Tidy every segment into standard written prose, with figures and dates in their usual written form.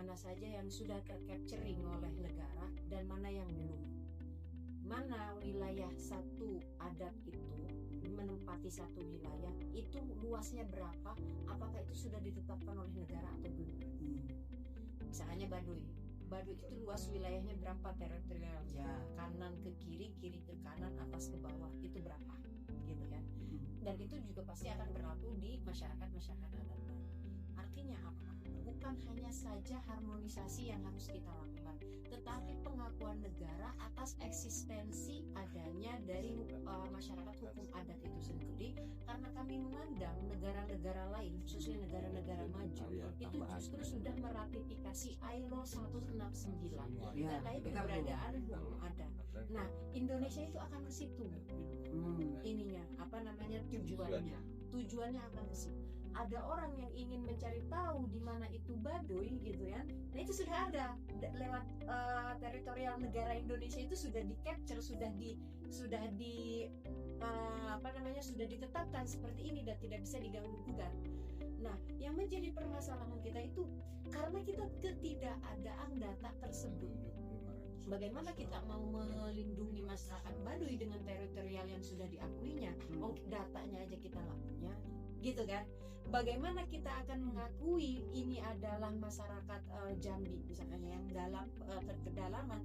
mana saja yang sudah tercapturing oleh negara dan mana yang belum. Mana wilayah satu adat itu menempati satu wilayah itu luasnya berapa, apakah itu sudah ditetapkan oleh negara atau belum. Misalnya Baduy itu luas wilayahnya berapa teritorialnya, kanan ke kiri, kiri ke kanan, atas ke bawah, itu berapa gitu kan. Dan itu juga pasti akan berlaku di masyarakat adat. Artinya apa? Bukan hanya saja harmonisasi yang harus kita lakukan, tetapi pengakuan negara atas eksistensi adanya dari masyarakat hukum adat itu sendiri, karena kami memandang negara-negara lain, khususnya negara-negara maju, itu justru sudah meratifikasi ILO 169 terkait keberadaan hukum adat. Nah, Indonesia itu akan ke situ. Ininya, tujuannya akan ke situ. Ada orang yang ingin mencari tahu di mana itu Baduy gitu ya. Nah, itu sudah ada lewat teritorial negara Indonesia, itu sudah di capture, sudah ditetapkan seperti ini dan tidak bisa diganggu gugat. Nah, yang menjadi permasalahan kita itu karena kita ketidakadaan data tersebut. Bagaimana kita mau melindungi masyarakat Baduy dengan teritorial yang sudah diakuinya? Datanya aja kita nggak punya, gitu kan? Bagaimana kita akan mengakui ini adalah masyarakat Jambi, misalnya yang dalam kedalaman,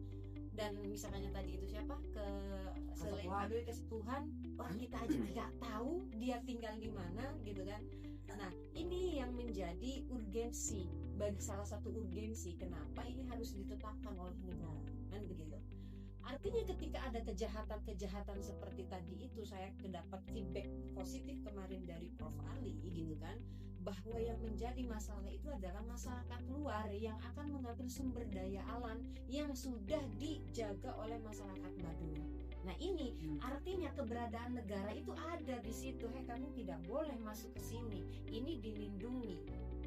dan misalnya tadi itu siapa selain Baduy Kesepuhan, orang kita aja nggak tahu dia tinggal di mana, gitu kan? Nah, ini yang menjadi urgensi, bagi salah satu urgensi kenapa ini harus ditetapkan oleh negara, kan begitu. Artinya ketika ada kejahatan seperti tadi itu, saya mendapat feedback positif kemarin dari Prof. Ali gitu kan, bahwa yang menjadi masalah itu adalah masyarakat luar yang akan mengambil sumber daya alam yang sudah dijaga oleh masyarakat Baduy. Nah, ini artinya keberadaan negara itu ada di situ. Kamu tidak boleh masuk ke sini. Ini dilindungi.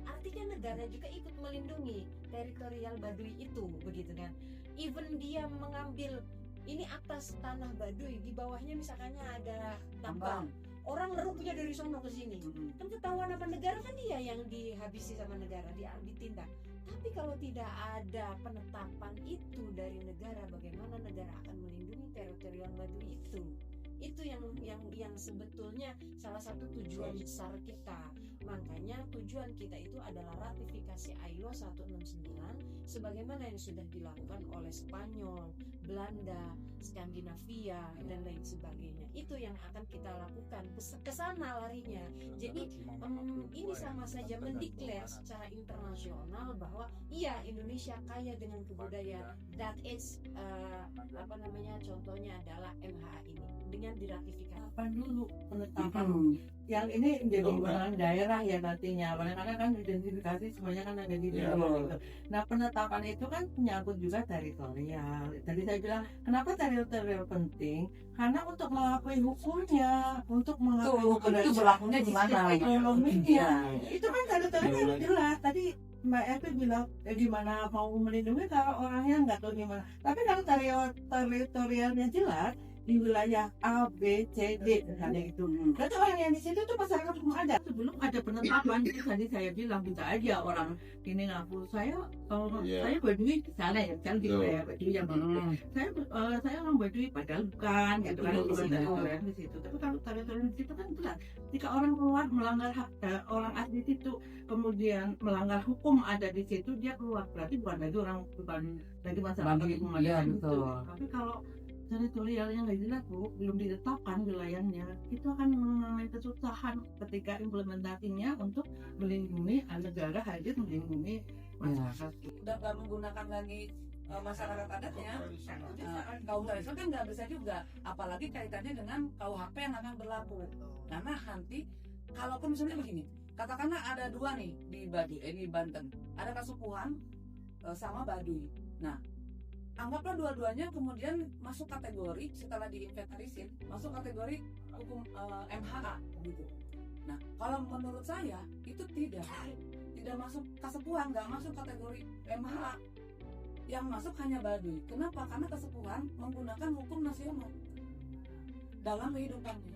Artinya negara juga ikut melindungi teritorial Baduy itu, begitu kan? Even dia mengambil ini atas tanah Baduy, di bawahnya misalnya ada tambang, orang ngeruknya dari sono ke sini, kan ketahuan apa negara, kan dia yang dihabisi sama negara, dia ditindak. Tapi kalau tidak ada penetapan itu dari negara, bagaimana negara akan melindungi teritorial Baduy itu? Itu yang sebetulnya salah satu tujuan besar kita. Makanya tujuan kita itu adalah ratifikasi ILO 169 sebagaimana yang sudah dilakukan oleh Spanyol, Belanda, Skandinavia dan lain sebagainya. Itu yang akan kita lakukan, ke sana larinya. Jadi ini sama saja mendeklar secara internasional bahwa iya, Indonesia kaya dengan kebudayaan. That is contohnya adalah MHA ini dengan diratifikasi. Kapan dulu penetapan? Yang ini menjadi wewenang daerah ya nantinya. Karena kan identifikasi semuanya kan ada di daerah itu. Nah, penetapan itu kan menyangkut juga teritorial. Tadi saya bilang kenapa teritorial penting? Karena untuk mengakui hukumnya, untuk mengakui hukum itu berlakunya di mana? Ekonominya. Itu kan teritorial jelas. Tadi Mbak Evi bilang di mana mau melindungi kalau orangnya nggak tahu di mana. Tapi kalau teritorialnya jelas di wilayah A, B, C, D misalnya itu. Berarti orang yang di situ tuh masyarakat hukum ada. Sebelum ada penetapan itu tadi saya bilang bisa aja orang ini ngaku saya saya Baduy di sana ya, kan di Baduy yang saya orang Baduy padahal bukan gitu kan di situ. Tapi kalau teritorial di situ kan jelas. Jika orang keluar melanggar hak orang asli situ, kemudian melanggar hukum ada di situ, dia keluar, berarti bukan lagi masyarakat hukum ada gitu. Tapi kalau teritorialnya nggak jelas belum ditetapkan wilayahnya, itu akan mengalami kesusahan ketika implementasinya untuk melindungi negara hadir melindungi masyarakat. Udah nggak menggunakan lagi masyarakat adatnya, kaum tradisional kan nggak bisa juga, apalagi kaitannya dengan KUHP yang akan berlaku. Karena nanti kalaupun misalnya begini, katakanlah ada dua nih di Baduy, di Banten, ada Kesepuhan sama Baduy. Nah, anggaplah dua-duanya kemudian masuk kategori setelah diinventarisir, masuk kategori hukum MHA gitu. Nah, kalau menurut saya itu tidak masuk Kesepuhan, nggak masuk kategori MHA. Yang masuk hanya Baduy. Kenapa? Karena Kesepuhan menggunakan hukum nasional dalam kehidupannya.